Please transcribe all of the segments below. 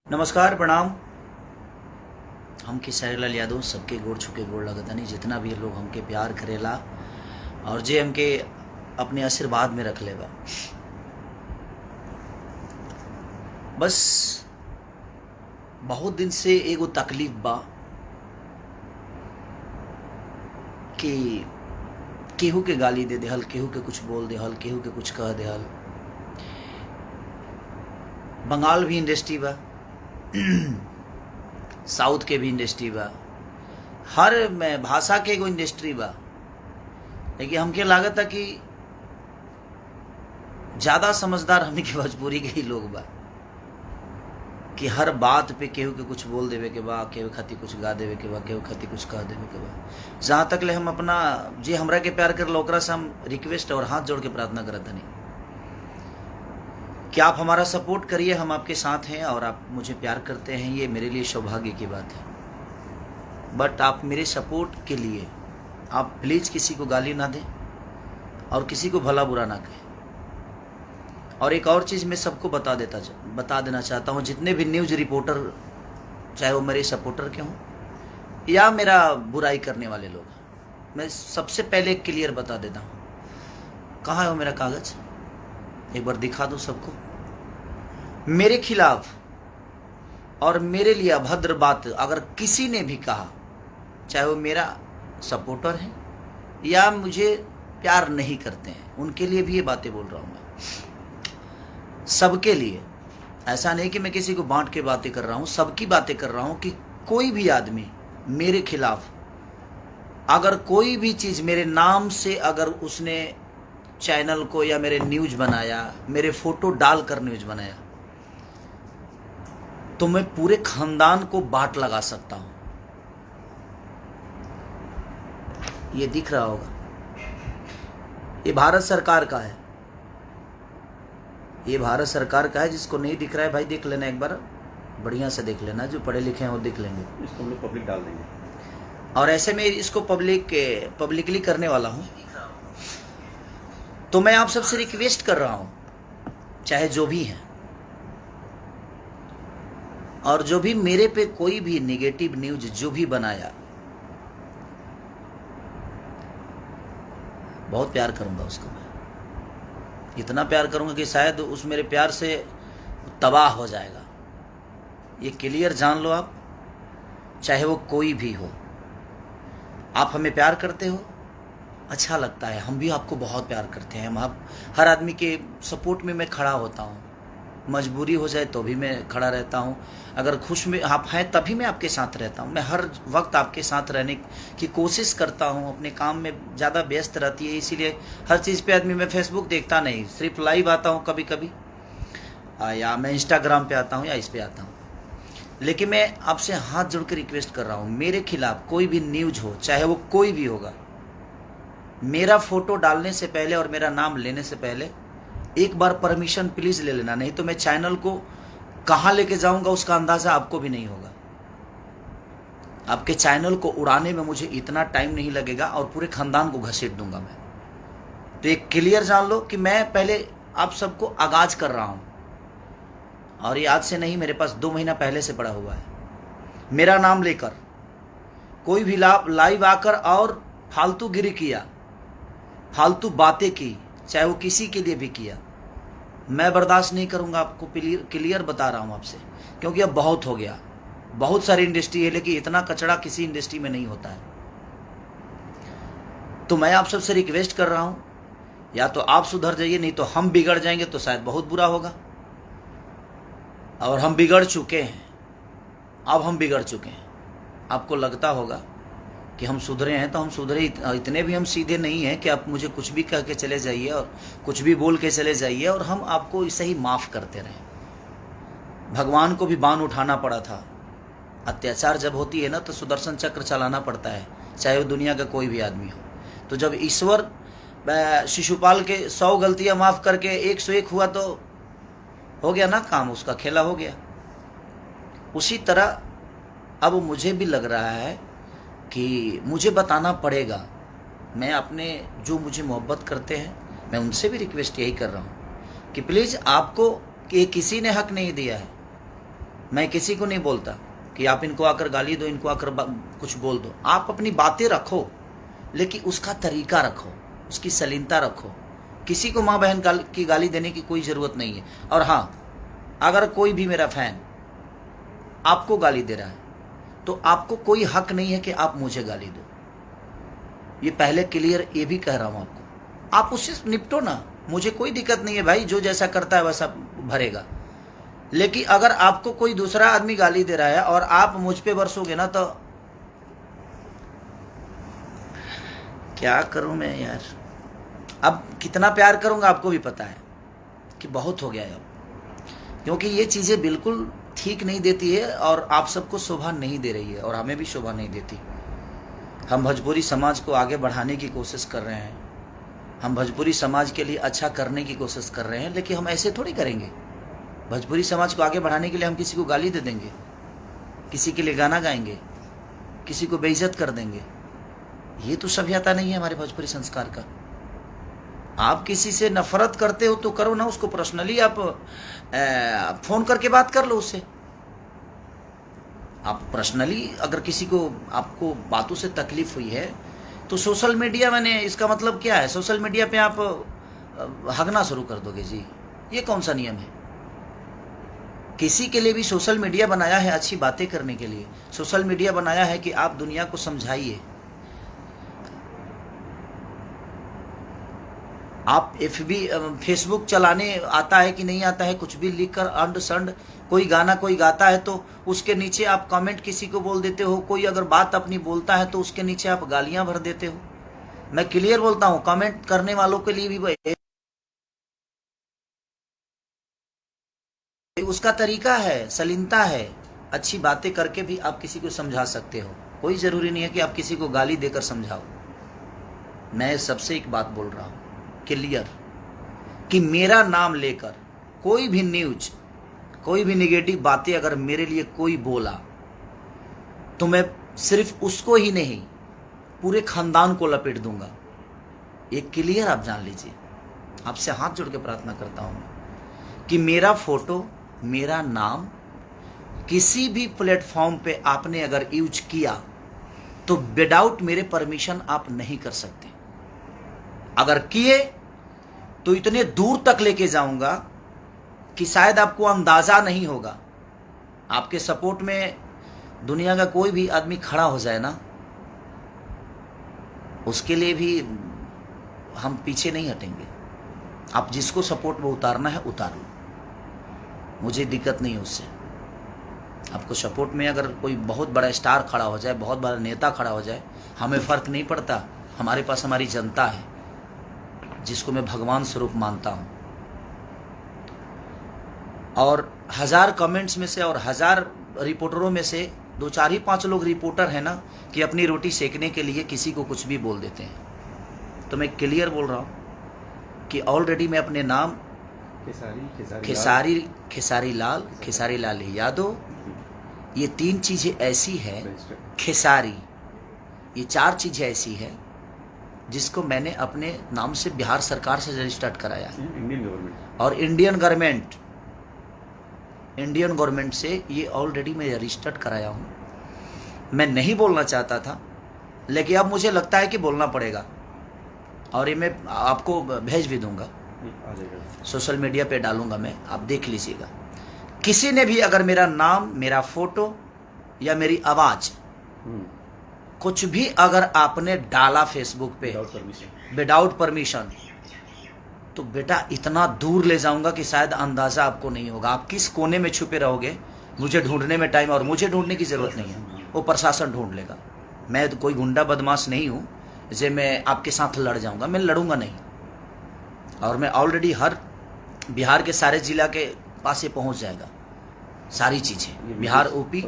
नमस्कार प्रणाम। हम खेसारी लाल यादव सबके गोड़ छुके गोड़ लगतनी जितना भी लोग हमके प्यार करेला और जे हमके अपने आशीर्वाद में रख लेबा। बस बहुत दिन से एगो तकलीफ बा कि केहू के गाली दे देहल, केहू के कुछ बोल देहल, केहू के कुछ कह देहल। बंगाल भी इंडस्ट्री बा, साउथ के भी इंडस्ट्री बा, हर में भाषा के एगो इंडस्ट्री बा। लेकिन हमके लागत है कि ज़्यादा समझदार हमनी के भोजपुरी के ही लोग बा कि हर बात पे केहू के कुछ बोल देवे के बा, केहू खातिर कुछ गा देवे के बा, केहू खातिर कुछ कह देवे के बा। जहाँ तक ले हम अपना जे हमरा के प्यार कर ओकरा से हम रिक्वेस्ट और हाथ जोड़ के प्रार्थना करत हनी कि आप हमारा सपोर्ट करिए। हम आपके साथ हैं और आप मुझे प्यार करते हैं, ये मेरे लिए सौभाग्य की बात है। बट आप मेरे सपोर्ट के लिए आप प्लीज़ किसी को गाली ना दें और किसी को भला बुरा ना कहें। और एक और चीज़ मैं सबको बता देना चाहता हूँ, जितने भी न्यूज़ रिपोर्टर, चाहे वो मेरे सपोर्टर के हों या मेरा बुराई करने वाले लोग, मैं सबसे पहले क्लियर बता देता हूँ। कहाँ है वो मेरा कागज़? एक बार दिखा दो सबको। मेरे खिलाफ और मेरे लिए अभद्र बात अगर किसी ने भी कहा, चाहे वो मेरा सपोर्टर है या मुझे प्यार नहीं करते हैं, उनके लिए भी ये बातें बोल रहा हूँ मैं, सबके लिए। ऐसा नहीं कि मैं किसी को बांट के बातें कर रहा हूँ, सबकी बातें कर रहा हूँ कि कोई भी आदमी मेरे खिलाफ अगर कोई भी चीज़ मेरे नाम से अगर उसने चैनल को या मेरे न्यूज़ बनाया, मेरे फोटो डालकर न्यूज़ बनाया, तो मैं पूरे खानदान को बाट लगा सकता हूं। ये दिख रहा होगा, ये भारत सरकार का है, ये भारत सरकार का है। जिसको नहीं दिख रहा है भाई देख लेना, एक बार बढ़िया से देख लेना, जो पढ़े लिखे हैं वो देख लेंगे। इसको हम लोग पब्लिक डाल देंगे और ऐसे में इसको पब्लिकली करने वाला हूं। तो मैं आप सबसे रिक्वेस्ट कर रहा हूं, चाहे जो भी हैं, और जो भी मेरे पे कोई भी नेगेटिव न्यूज जो भी बनाया, बहुत प्यार करूंगा उसको। मैं इतना प्यार करूंगा कि शायद उस मेरे प्यार से तबाह हो जाएगा। ये क्लियर जान लो आप, चाहे वो कोई भी हो। आप हमें प्यार करते हो, अच्छा लगता है, हम भी आपको बहुत प्यार करते हैं। हम आप हर आदमी के सपोर्ट में मैं खड़ा होता हूँ, मजबूरी हो जाए तो भी मैं खड़ा रहता हूँ। अगर खुश में आप हैं तभी मैं आपके साथ रहता हूँ। मैं हर वक्त आपके साथ रहने की कोशिश करता हूँ। अपने काम में ज़्यादा व्यस्त रहती है, इसीलिए हर चीज़ पे आदमी, मैं फेसबुक देखता नहीं, सिर्फ लाइव आता हूँ कभी कभी, या मैं इंस्टाग्राम पे आता हूँ या इस पे आता हूँ। लेकिन मैं आपसे हाथ जोड़ के रिक्वेस्ट कर रहा हूँ, मेरे खिलाफ कोई भी न्यूज हो, चाहे वो कोई भी होगा, मेरा फोटो डालने से पहले और मेरा नाम लेने से पहले एक बार परमिशन प्लीज ले लेना, नहीं तो मैं चैनल को कहाँ लेके जाऊंगा उसका अंदाजा आपको भी नहीं होगा। आपके चैनल को उड़ाने में मुझे इतना टाइम नहीं लगेगा और पूरे खानदान को घसीट दूंगा मैं। तो एक क्लियर जान लो कि मैं पहले आप सबको आगाज कर रहा हूं, और ये आज से नहीं, मेरे पास 2 महीना पहले से पड़ा हुआ है। मेरा नाम लेकर कोई भी लाइव आकर और फालतू गिरी किया, फालतू बातें की, चाहे वो किसी के लिए भी किया, मैं बर्दाश्त नहीं करूंगा। आपको क्लियर बता रहा हूं आपसे, क्योंकि अब बहुत हो गया। बहुत सारी इंडस्ट्री है, लेकिन इतना कचड़ा किसी इंडस्ट्री में नहीं होता है। तो मैं आप सबसे रिक्वेस्ट कर रहा हूं, या तो आप सुधर जाइए, नहीं तो हम बिगड़ जाएंगे तो शायद बहुत बुरा होगा। और हम बिगड़ चुके हैं, अब हम बिगड़ चुके हैं। आपको लगता होगा कि हम सुधरे हैं, तो हम सुधरे इतने भी हम सीधे नहीं हैं कि आप मुझे कुछ भी कह के चले जाइए और कुछ भी बोल के चले जाइए और हम आपको इसे ही माफ़ करते रहें। भगवान को भी बाण उठाना पड़ा था। अत्याचार जब होती है ना, तो सुदर्शन चक्र चलाना पड़ता है, चाहे वो दुनिया का कोई भी आदमी हो। तो जब ईश्वर शिशुपाल के 100 गलतियाँ माफ़ करके 101 हुआ, तो हो गया ना काम, उसका खेला हो गया। उसी तरह अब मुझे भी लग रहा है कि मुझे बताना पड़ेगा। मैं अपने जो मुझे मोहब्बत करते हैं, मैं उनसे भी रिक्वेस्ट यही कर रहा हूँ कि प्लीज़, आपको किसी ने हक नहीं दिया है मैं किसी को नहीं बोलता कि आप इनको आकर गाली दो, इनको आकर कुछ बोल दो। आप अपनी बातें रखो, लेकिन उसका तरीका रखो, उसकी सलीनता रखो। किसी को माँ बहन की गाली देने की कोई ज़रूरत नहीं है। और हाँ, अगर कोई भी मेरा फैन आपको गाली दे रहा है तो आपको कोई हक नहीं है कि आप मुझे गाली दो। ये पहले क्लियर ये भी कह रहा हूँ आपको, आप उससे निपटो ना, मुझे कोई दिक्कत नहीं है भाई, जो जैसा करता है वैसा भरेगा। लेकिन अगर आपको कोई दूसरा आदमी गाली दे रहा है और आप मुझ पे बरसोगे ना, तो क्या करूं मैं यार। अब कितना प्यार करूंगा आपको भी पता है कि बहुत हो गया है अब, क्योंकि ये चीज़ें बिल्कुल ठीक नहीं देती है और आप सबको शोभा नहीं दे रही है और हमें भी शोभा नहीं देती। हम भोजपुरी समाज को आगे बढ़ाने की कोशिश कर रहे हैं, हम भोजपुरी समाज के लिए अच्छा करने की कोशिश कर रहे हैं, लेकिन हम ऐसे थोड़ी करेंगे। भोजपुरी समाज को आगे बढ़ाने के लिए हम किसी को गाली दे देंगे, किसी के लिए गाना गाएंगे, किसी को बेइज्जत कर देंगे? ये तो सभ्यता नहीं है हमारे भोजपुरी संस्कार का। आप किसी से नफरत करते हो तो करो ना, उसको पर्सनली आप फोन करके बात कर लो उससे। आप पर्सनली अगर किसी को, आपको बातों से तकलीफ हुई है तो सोशल मीडिया, मैंने इसका मतलब क्या है, सोशल मीडिया पे आप हगना शुरू कर दोगे जी? ये कौन सा नियम है? किसी के लिए भी सोशल मीडिया बनाया है अच्छी बातें करने के लिए, सोशल मीडिया बनाया है कि आप दुनिया को समझाइए। आप फेसबुक चलाने आता है कि नहीं आता है, कुछ भी लिख कर अंड संड, कोई गाना कोई गाता है तो उसके नीचे आप कमेंट किसी को बोल देते हो, कोई अगर बात अपनी बोलता है तो उसके नीचे आप गालियां भर देते हो। मैं क्लियर बोलता हूं, कमेंट करने वालों के लिए भी उसका तरीका है, सलीनता है। अच्छी बातें करके भी आप किसी को समझा सकते हो, कोई ज़रूरी नहीं है कि आप किसी को गाली देकर समझाओ। मैं सबसे एक बात बोल रहा हूँ क्लियर, कि मेरा नाम लेकर कोई भी न्यूज, कोई भी नेगेटिव बातें अगर मेरे लिए कोई बोला तो मैं सिर्फ उसको ही नहीं, पूरे खानदान को लपेट दूंगा। ये क्लियर आप जान लीजिए। आपसे हाथ जोड़ के प्रार्थना करता हूँ कि मेरा फोटो, मेरा नाम किसी भी प्लेटफॉर्म पे आपने अगर यूज किया तो विदाउट मेरे परमिशन आप नहीं कर सकते। अगर किए तो इतने दूर तक लेके जाऊंगा कि शायद आपको अंदाजा नहीं होगा। आपके सपोर्ट में दुनिया का कोई भी आदमी खड़ा हो जाए ना, उसके लिए भी हम पीछे नहीं हटेंगे। आप जिसको सपोर्ट में उतारना है उतार लो, मुझे दिक्कत नहीं है उससे। आपको सपोर्ट में अगर कोई बहुत बड़ा स्टार खड़ा हो जाए, बहुत बड़ा नेता खड़ा हो जाए, हमें फ़र्क नहीं पड़ता। हमारे पास हमारी जनता है जिसको मैं भगवान स्वरूप मानता हूँ। और 1000 कमेंट्स में से और 1000 रिपोर्टरों में से 2, 4 ही 5 लोग रिपोर्टर हैं ना, कि अपनी रोटी सेकने के लिए किसी को कुछ भी बोल देते हैं। तो मैं क्लियर बोल रहा हूँ कि ऑलरेडी मैं अपने नाम खेसारी लाल यादव, ये 3 चीज़ें ऐसी है, खेसारी, ये 4 चीज़ें ऐसी है जिसको मैंने अपने नाम से बिहार सरकार से रजिस्टर्ड कराया है। इंडियन गवर्नमेंट और इंडियन गवर्नमेंट से ये ऑलरेडी मैं रजिस्टर्ड कराया हूँ। मैं नहीं बोलना चाहता था, लेकिन अब मुझे लगता है कि बोलना पड़ेगा, और ये मैं आपको भेज भी दूंगा, सोशल मीडिया पे डालूंगा मैं, आप देख लीजिएगा। किसी ने भी अगर मेरा नाम, मेरा फोटो या मेरी आवाज़ कुछ भी अगर आपने डाला फेसबुक पे विदाउट परमिशन, तो बेटा इतना दूर ले जाऊंगा कि शायद अंदाज़ा आपको नहीं होगा। आप किस कोने में छुपे रहोगे, मुझे ढूंढने में टाइम, और मुझे ढूंढने की ज़रूरत नहीं है, वो प्रशासन ढूंढ लेगा। मैं तो कोई गुंडा बदमाश नहीं हूँ जे मैं आपके साथ लड़ जाऊंगा, मैं लड़ूंगा नहीं। और मैं ऑलरेडी हर बिहार के सारे जिला के पास ये पहुँच जाएगा सारी चीज़ें, बिहार, यूपी।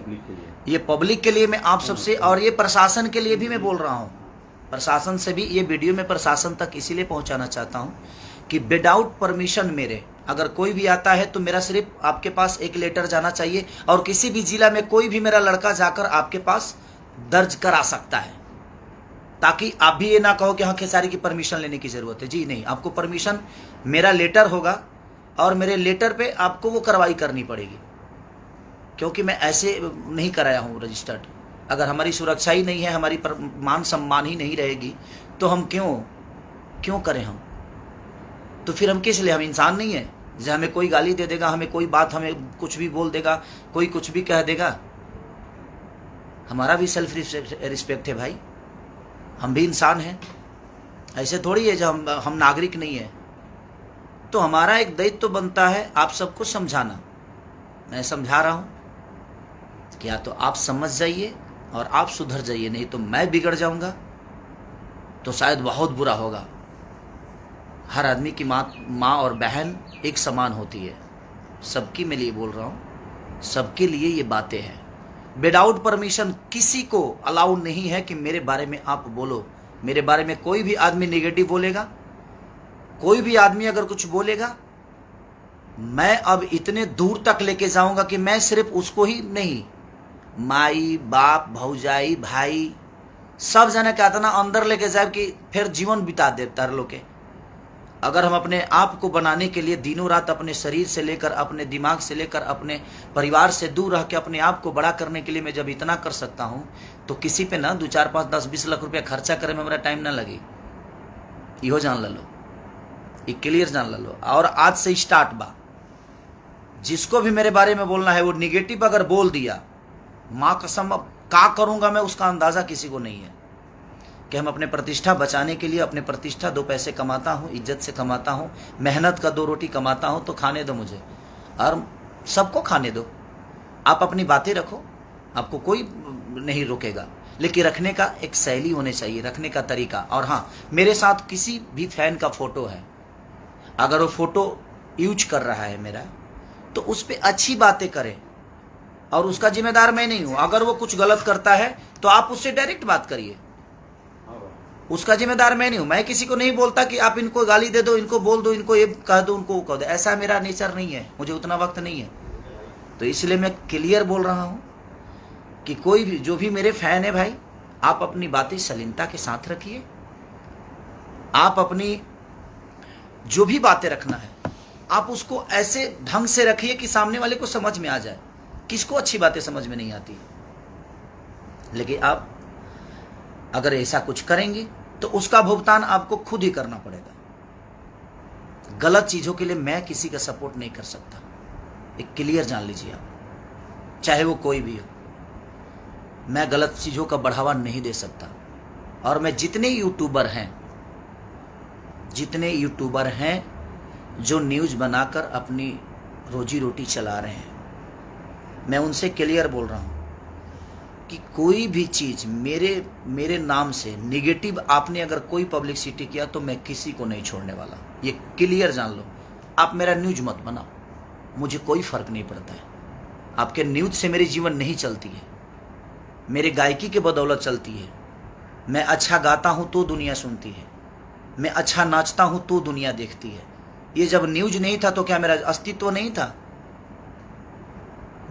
ये पब्लिक के लिए मैं आप सबसे, और ये प्रशासन के लिए भी मैं बोल रहा हूँ, प्रशासन से भी ये वीडियो मैं प्रशासन तक इसीलिए पहुँचाना चाहता हूँ कि विदाउट परमिशन मेरे अगर कोई भी आता है तो मेरा सिर्फ आपके पास एक लेटर जाना चाहिए, और किसी भी जिला में कोई भी मेरा लड़का जाकर आपके पास दर्ज करा सकता है, ताकि आप भी ये ना कहो कि हाँ खेसारी की परमिशन लेने की ज़रूरत है। जी नहीं, आपको परमिशन, मेरा लेटर होगा और मेरे लेटर पे आपको वो कार्रवाई करनी पड़ेगी क्योंकि मैं ऐसे नहीं कराया हूँ रजिस्टर्ड। अगर हमारी सुरक्षा ही नहीं है, हमारी मान सम्मान ही नहीं रहेगी, तो हम क्यों करें हम? तो फिर हम किस लिए? हम इंसान नहीं है? जैसे हमें कोई गाली दे देगा, हमें कोई बात, हमें कुछ भी बोल देगा, कोई कुछ भी कह देगा, हमारा भी सेल्फ रिस्पेक्ट है भाई, हम भी इंसान हैं। ऐसे थोड़ी है जब हम नागरिक नहीं है। तो हमारा एक दायित्व तो बनता है आप सबको समझाना। मैं समझा रहा हूँ कि या तो आप समझ जाइए और आप सुधर जाइए, नहीं तो मैं बिगड़ जाऊंगा तो शायद बहुत बुरा होगा। हर आदमी की माँ और बहन एक समान होती है। सबके मैं लिए बोल रहा हूँ, सबके लिए ये बातें हैं। विदाउट परमिशन किसी को अलाउ नहीं है कि मेरे बारे में आप बोलो। मेरे बारे में कोई भी आदमी नेगेटिव बोलेगा, कोई भी आदमी अगर कुछ बोलेगा, मैं अब इतने दूर तक लेके जाऊंगा कि मैं सिर्फ उसको ही नहीं, माई बाप भौजाई भाई सब जने का इतना अंदर लेके जाए कि फिर जीवन बिता दे तार लोग के। अगर हम अपने आप को बनाने के लिए दिनों रात अपने शरीर से लेकर, अपने दिमाग से लेकर, अपने परिवार से दूर रह के अपने आप को बड़ा करने के लिए मैं जब इतना कर सकता हूं, तो किसी पे ना 2, 4, 5, 10, 20 लाख रुपया खर्चा करे में मेरा टाइम ना लगे। इहो जान लो, ये क्लियर जान लो। और आज से स्टार्ट बा, जिसको भी मेरे बारे में बोलना है वो निगेटिव अगर बोल दिया, माँ कसम अब क्या करूंगा मैं उसका अंदाजा किसी को नहीं है। कि हम अपने प्रतिष्ठा बचाने के लिए, अपने प्रतिष्ठा 2 पैसे कमाता हूँ, इज्जत से कमाता हूँ, मेहनत का 2 रोटी कमाता हूँ, तो खाने दो मुझे और सबको खाने दो। आप अपनी बातें रखो, आपको कोई नहीं रोकेगा, लेकिन रखने का एक शैली होनी चाहिए, रखने का तरीका। और हाँ, मेरे साथ किसी भी फैन का फोटो है, अगर वो फोटो यूज कर रहा है मेरा, तो उस पर अच्छी बातें करें और उसका जिम्मेदार मैं नहीं हूँ। अगर वो कुछ गलत करता है तो आप उससे डायरेक्ट बात करिए, उसका जिम्मेदार मैं नहीं हूं। मैं किसी को नहीं बोलता कि आप इनको गाली दे दो, इनको बोल दो, इनको ये कह दो, उनको वो कह दो। ऐसा मेरा नेचर नहीं है, मुझे उतना वक्त नहीं है। तो इसलिए मैं क्लियर बोल रहा हूं कि कोई भी जो भी मेरे फैन है भाई, आप अपनी बातें शालीनता के साथ रखिए। आप अपनी जो भी बातें रखना है आप उसको ऐसे ढंग से रखिए कि सामने वाले को समझ में आ जाए। किसको अच्छी बातें समझ में नहीं आती, लेकिन आप अगर ऐसा कुछ करेंगे तो उसका भुगतान आपको खुद ही करना पड़ेगा। गलत चीजों के लिए मैं किसी का सपोर्ट नहीं कर सकता, एक क्लियर जान लीजिए आप, चाहे वो कोई भी हो। मैं गलत चीजों का बढ़ावा नहीं दे सकता। और मैं जितने यूट्यूबर हैं जो न्यूज बनाकर अपनी रोजी रोटी चला रहे हैं, मैं उनसे क्लियर बोल रहा हूं कि कोई भी चीज मेरे नाम से निगेटिव आपने अगर कोई पब्लिसिटी किया तो मैं किसी को नहीं छोड़ने वाला। ये क्लियर जान लो। आप मेरा न्यूज मत बनाओ, मुझे कोई फर्क नहीं पड़ता है। आपके न्यूज से मेरी जीवन नहीं चलती है, मेरे गायकी के बदौलत चलती है। मैं अच्छा गाता हूं तो दुनिया सुनती है, मैं अच्छा नाचता हूं तो दुनिया देखती है। ये जब न्यूज नहीं था तो क्या मेरा अस्तित्व नहीं था?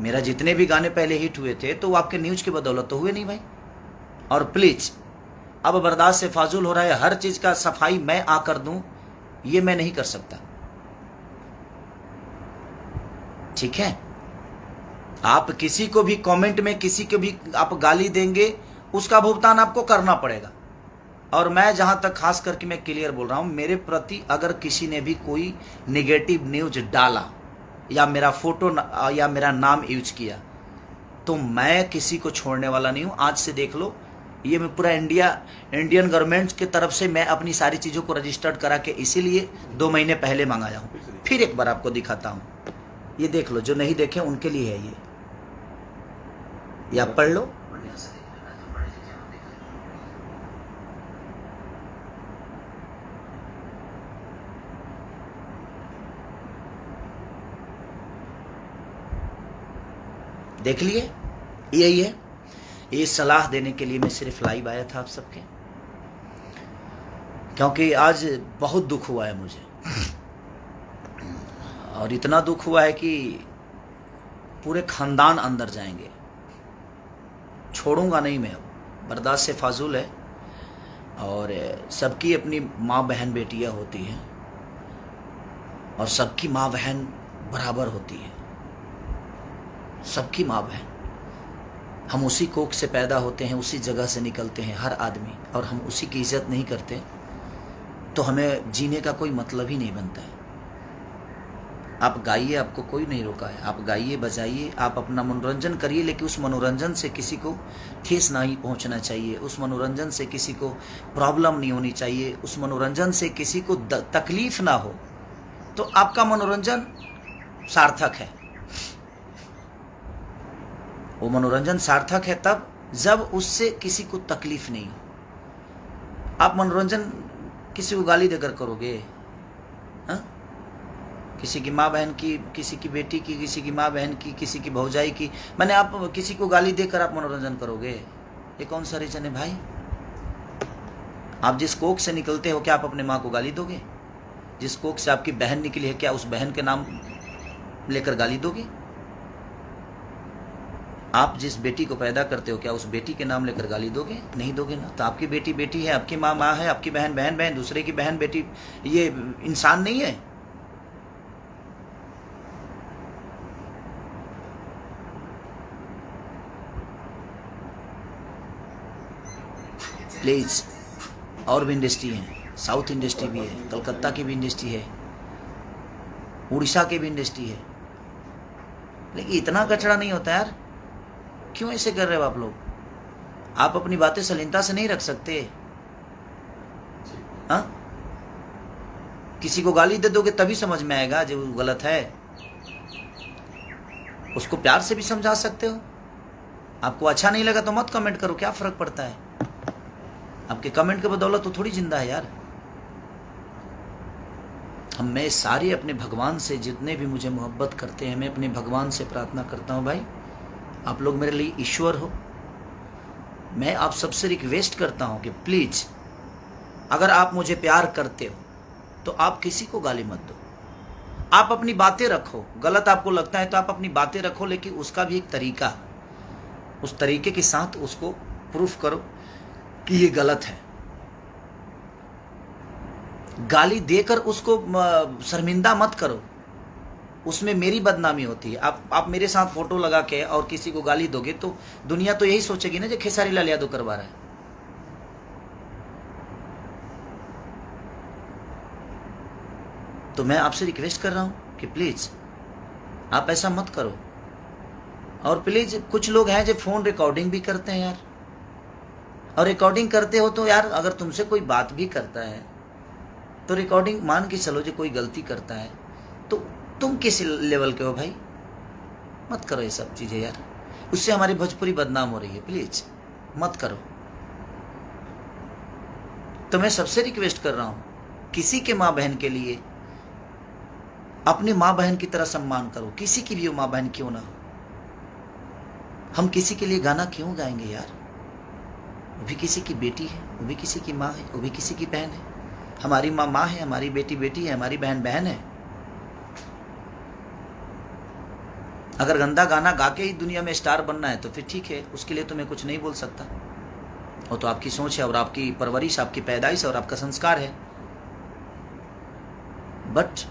मेरा जितने भी गाने पहले हिट हुए थे तो वो आपके न्यूज की बदौलत तो हुए नहीं भाई। और प्लीज, अब बर्दाश्त से फाजुल हो रहा है। हर चीज का सफाई मैं आकर दूं, ये मैं नहीं कर सकता, ठीक है? आप किसी को भी कमेंट में किसी को भी आप गाली देंगे, उसका भुगतान आपको करना पड़ेगा। और मैं जहां तक खास करके मैं क्लियर बोल रहा हूं, मेरे प्रति अगर किसी ने भी कोई निगेटिव न्यूज डाला या मेरा फोटो या मेरा नाम यूज किया, तो मैं किसी को छोड़ने वाला नहीं हूं। आज से देख लो, ये मैं पूरा इंडियन गवर्नमेंट की तरफ से मैं अपनी सारी चीज़ों को रजिस्टर्ड करा के इसीलिए 2 महीने पहले मंगाया हूं। फिर एक बार आपको दिखाता हूं, ये देख लो, जो नहीं देखे उनके लिए है ये आप पढ़ लो। देख लिए, यही है। ये सलाह देने के लिए मैं सिर्फ लाइव आया था आप सबके, क्योंकि आज बहुत दुख हुआ है मुझे, और इतना दुख हुआ है कि पूरे खानदान अंदर जाएंगे। छोड़ूंगा नहीं मैं, अब बर्दाश्त से फाजुल है। और सबकी अपनी माँ बहन बेटियां होती हैं, और सबकी माँ बहन बराबर होती है। सबकी माँ बहन। हम उसी कोख से पैदा होते हैं, उसी जगह से निकलते हैं हर आदमी, और हम उसी की इज्जत नहीं करते तो हमें जीने का कोई मतलब ही नहीं बनता है। आप गाइए, आपको कोई नहीं रोका है, आप गाइए बजाइए, आप अपना मनोरंजन करिए, लेकिन उस मनोरंजन से किसी को ठेस नहीं पहुंचना चाहिए, उस मनोरंजन से किसी को प्रॉब्लम नहीं होनी चाहिए, उस मनोरंजन से किसी को तकलीफ ना हो, तो आपका मनोरंजन सार्थक है। वो मनोरंजन सार्थक है तब जब उससे किसी को तकलीफ नहीं हो। आप मनोरंजन किसी को गाली देकर करोगे, हाँ? किसी की माँ बहन की, किसी की बेटी की, किसी की माँ बहन की, किसी की भौजाई की, मैंने आप किसी को गाली देकर आप मनोरंजन करोगे? ये कौन सा रीजन है भाई? आप जिस कोख से निकलते हो, क्या आप अपने माँ को गाली दोगे? जिस कोख से आपकी बहन निकली है, क्या उस बहन के नाम लेकर गाली दोगे? आप जिस बेटी को पैदा करते हो, क्या उस बेटी के नाम लेकर गाली दोगे? नहीं दोगे ना। तो आपकी बेटी बेटी है, आपकी माँ माँ है, आपकी बहन बहन बहन, दूसरे की बहन बेटी ये इंसान नहीं है? प्लीज, और भी इंडस्ट्री है, साउथ इंडस्ट्री भी है, कलकत्ता की भी इंडस्ट्री है, उड़ीसा की भी इंडस्ट्री है, लेकिन इतना कचरा नहीं होता यार। क्यों ऐसे कर रहे हो आप लोग? आप अपनी बातें सलीनता से नहीं रख सकते? हाँ, किसी को गाली दे दोगे तभी समझ में आएगा जो गलत है। उसको प्यार से भी समझा सकते हो। आपको अच्छा नहीं लगा तो मत कमेंट करो, क्या फर्क पड़ता है? आपके कमेंट के बदौलत तो थोड़ी जिंदा है यार। मैं सारे अपने भगवान से, जितने भी मुझे मोहब्बत करते हैं, मैं अपने भगवान से प्रार्थना करता हूँ, भाई आप लोग मेरे लिए ईश्वर हो। मैं आप सबसे रिक्वेस्ट करता हूँ कि प्लीज, अगर आप मुझे प्यार करते हो तो आप किसी को गाली मत दो। आप अपनी बातें रखो, गलत आपको लगता है तो आप अपनी बातें रखो, लेकिन उसका भी एक तरीका, उस तरीके के साथ उसको प्रूफ करो कि ये गलत है। गाली देकर उसको शर्मिंदा मत करो, उसमें मेरी बदनामी होती है। आप मेरे साथ फोटो लगा के और किसी को गाली दोगे तो दुनिया तो यही सोचेगी ना जो खेसारी लाल यादव करवा रहा है। तो मैं आपसे रिक्वेस्ट कर रहा हूं कि प्लीज आप ऐसा मत करो। और प्लीज, कुछ लोग हैं जो फोन रिकॉर्डिंग भी करते हैं यार, और रिकॉर्डिंग करते हो तो यार, अगर तुमसे कोई बात भी करता है तो रिकॉर्डिंग मान के चलो, जो कोई गलती करता है तो तुम किस लेवल के हो भाई? मत करो ये सब चीजें यार, उससे हमारी भोजपुरी बदनाम हो रही है। प्लीज मत करो। तो मैं सबसे रिक्वेस्ट कर रहा हूं, किसी के माँ बहन के लिए अपनी माँ बहन की तरह सम्मान करो, किसी की भी माँ बहन क्यों ना हो। हम किसी के लिए गाना क्यों गाएंगे यार? वो भी किसी की बेटी है, वो भी किसी की माँ है, वो भी किसी की बहन है। हमारी माँ माँ है, हमारी बेटी बेटी है, हमारी बहन बहन है। अगर गंदा गाना गा के ही दुनिया में स्टार बनना है तो फिर ठीक है, उसके लिए तो मैं कुछ नहीं बोल सकता। वो तो आपकी सोच है और आपकी परवरिश, आपकी पैदाइश और आपका संस्कार है। बट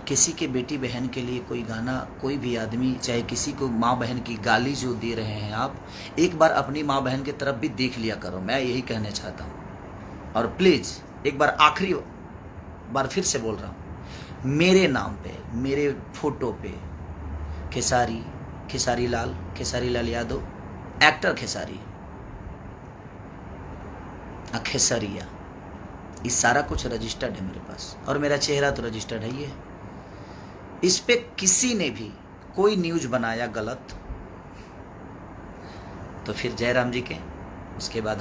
किसी के बेटी बहन के लिए कोई गाना, कोई भी आदमी, चाहे किसी को माँ बहन की गाली जो दे रहे हैं आप, एक बार अपनी माँ बहन की तरफ भी देख लिया करो। मैं यही कहना चाहता हूँ। और प्लीज एक बार, आखिरी बार फिर से बोल रहा हूँ, मेरे नाम पे, मेरे फोटो पे खेसारी लाल यादव, एक्टर खेसारी, खेसरिया, ये सारा कुछ रजिस्टर्ड है मेरे पास, और मेरा चेहरा तो रजिस्टर्ड है ही है। इस पे किसी ने भी कोई न्यूज बनाया गलत तो फिर जयराम जी के, उसके बाद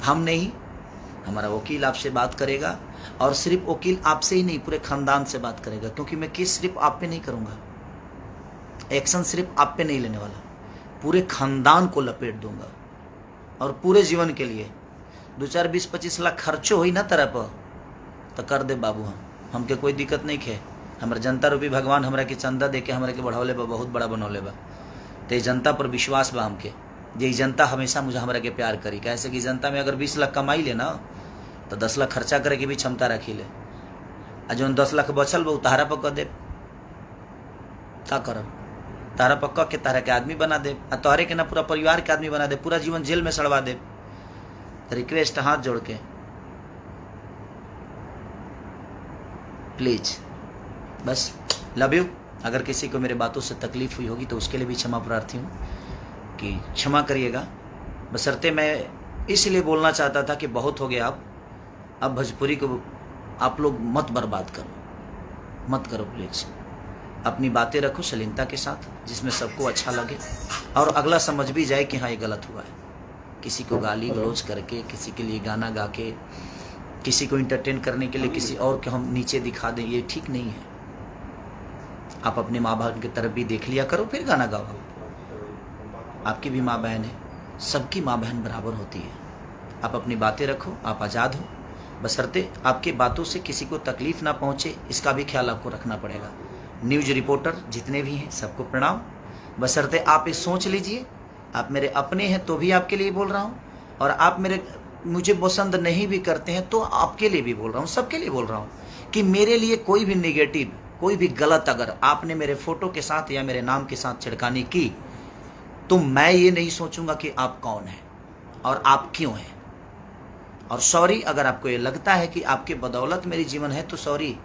हम नहीं, हमारा वकील आपसे बात करेगा, और सिर्फ वकील आपसे ही नहीं, पूरे खानदान से बात करेगा। क्योंकि मैं केस सिर्फ आप पे नहीं करूंगा, एक्शन सिर्फ आप पे नहीं लेने वाला, पूरे खानदान को लपेट दूंगा। और पूरे जीवन के लिए 2, 4, 20, 25 लाख खर्चो हुई ना तरह पर तो कर दे बाबू। हमके कोई दिक्कत नहीं खे। हमारे जनता रूपी भगवान हमरा के चंदा दे के हमरा के बढ़ौले बा, बहुत बड़ा बनौले बा। तो जनता पर विश्वास बा हमके, ये जनता हमेशा मुझे हमरा के प्यार करी। कैसे कि जनता में अगर 20 लाख कमाई ले ना तो 10 लाख खर्चा करे की भी क्षमता रखी ले, आ जो 10 लाख बचल बा उतारा पर कर दे, का करब? तारा पक्का के तारा के आदमी बना दे, तोहरे के ना पूरा परिवार के आदमी बना दे, पूरा जीवन जेल में सड़वा दे। रिक्वेस्ट हाथ जोड़ के प्लीज, बस लव यू। अगर किसी को मेरे बातों से तकलीफ हुई होगी तो उसके लिए भी क्षमा प्रार्थी हूँ कि क्षमा करिएगा। बशर्ते मैं इसलिए बोलना चाहता था कि बहुत हो गया, अब भोजपुरी को आप लोग मत बर्बाद करो, मत करो प्लीज। अपनी बातें रखो शालीनता के साथ, जिसमें सबको अच्छा लगे और अगला समझ भी जाए कि हाँ ये गलत हुआ है। किसी को गाली गलौज करके, किसी के लिए गाना गा के, किसी को इंटरटेन करने के लिए किसी और को हम नीचे दिखा दें, ये ठीक नहीं है। आप अपने माँ बाप की तरफ भी देख लिया करो, फिर गाना गाओ। आपकी भी माँ बहन है, सबकी माँ बहन बराबर होती है। आप अपनी बातें रखो, आप आज़ाद हो, बशर्ते आपकी बातों से किसी को तकलीफ ना पहुँचे, इसका भी ख्याल आपको रखना पड़ेगा। न्यूज़ रिपोर्टर जितने भी हैं सबको प्रणाम। बशर्ते आप ये सोच लीजिए, आप मेरे अपने हैं तो भी आपके लिए बोल रहा हूँ, और आप मुझे पसंद नहीं भी करते हैं तो आपके लिए भी बोल रहा हूँ, सबके लिए बोल रहा हूँ कि मेरे लिए कोई भी नेगेटिव, कोई भी गलत अगर आपने मेरे फोटो के साथ या मेरे नाम के साथ छिड़कानी की तो मैं ये नहीं सोचूंगा कि आप कौन हैं और आप क्यों हैं। और सॉरी, अगर आपको ये लगता है कि आपके बदौलत मेरी जीवन है तो सॉरी,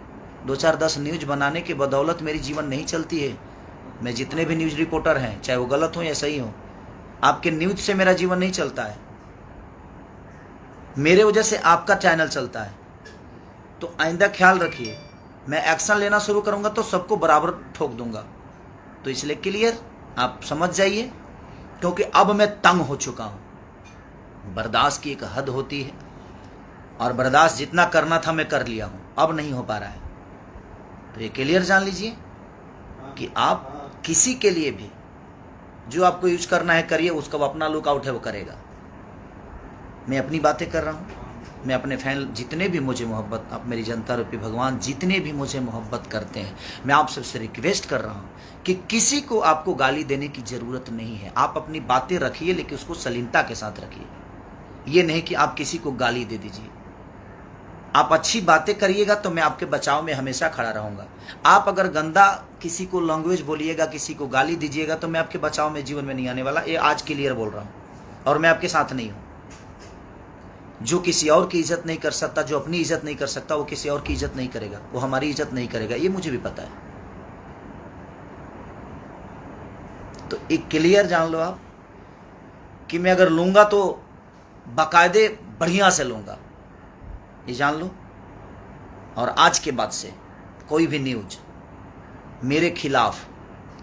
2-4-10 न्यूज़ बनाने के बदौलत मेरी जीवन नहीं चलती है। मैं जितने भी न्यूज़ रिपोर्टर हैं, चाहे वो गलत हो या सही हो, आपके न्यूज़ से मेरा जीवन नहीं चलता है, मेरे वजह से आपका चैनल चलता है। तो आइंदा ख्याल रखिए, मैं एक्शन लेना शुरू करूंगा तो सबको बराबर ठोक दूंगा। तो इसलिए क्लियर आप समझ जाइए, क्योंकि अब मैं तंग हो चुका हूं। बर्दाश्त की एक हद होती है, और बर्दाश्त जितना करना था मैं कर लिया हूं, अब नहीं हो पा रहा है। तो ये क्लियर जान लीजिए कि आप किसी के लिए भी जो आपको यूज करना है करिए, उसका वो अपना लुकआउट है वो करेगा। मैं अपनी बातें कर रहा हूँ, मैं अपने फैन जितने भी मुझे मोहब्बत, आप मेरी जनता रूपी भगवान जितने भी मुझे मोहब्बत करते हैं, मैं आप सबसे रिक्वेस्ट कर रहा हूँ कि किसी को आपको गाली देने की ज़रूरत नहीं है। आप अपनी बातें रखिए, लेकिन उसको शालीनता के साथ रखिए। ये नहीं कि आप किसी को गाली दे दीजिए। आप अच्छी बातें करिएगा तो मैं आपके बचाव में हमेशा खड़ा रहूँगा। आप अगर गंदा किसी को लैंग्वेज बोलिएगा, किसी को गाली दीजिएगा तो मैं आपके बचाव में जीवन में नहीं आने वाला। ये आज क्लियर बोल रहा हूँ, और मैं आपके साथ नहीं हूँ। जो किसी और की इज्जत नहीं कर सकता, जो अपनी इज्जत नहीं कर सकता, वो किसी और की इज्जत नहीं करेगा, वो हमारी इज्जत नहीं करेगा, ये मुझे भी पता है। तो एक क्लियर जान लो आप कि मैं अगर लूंगा तो बाकायदे बढ़िया से लूंगा, ये जान लो। और आज के बाद से कोई भी न्यूज मेरे खिलाफ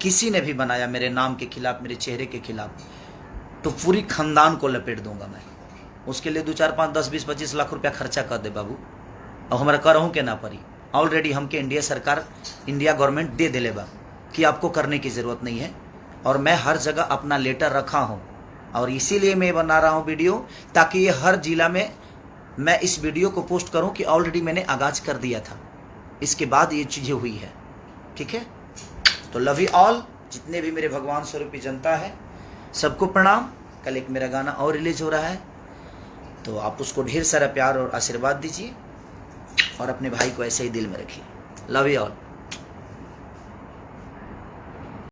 किसी ने भी बनाया, मेरे नाम के खिलाफ, मेरे चेहरे के खिलाफ, तो पूरी खानदान को लपेट दूंगा मैं। उसके लिए 2, 4, 5, 10, 20, 25 लाख रुपया खर्चा कर दे बाबू, और हमारा करहूँ के ना पड़ी। ऑलरेडी हमके इंडिया सरकार, इंडिया गवर्नमेंट दे दिले बा कि आपको करने की ज़रूरत नहीं है। और मैं हर जगह अपना लेटर रखा हूँ, और इसीलिए मैं बना रहा हूँ वीडियो, ताकि ये हर जिला में मैं इस वीडियो को पोस्ट करूँ कि ऑलरेडी मैंने आगाज़ कर दिया था, इसके बाद ये चीज़ें हुई है। ठीक है, तो लव यू ऑल, जितने भी मेरे भगवान स्वरूपी जनता है सबको प्रणाम। कल एक मेरा गाना और रिलीज हो रहा है, तो आप उसको ढेर सारा प्यार और आशीर्वाद दीजिए, और अपने भाई को ऐसे ही दिल में रखिए। Love you all.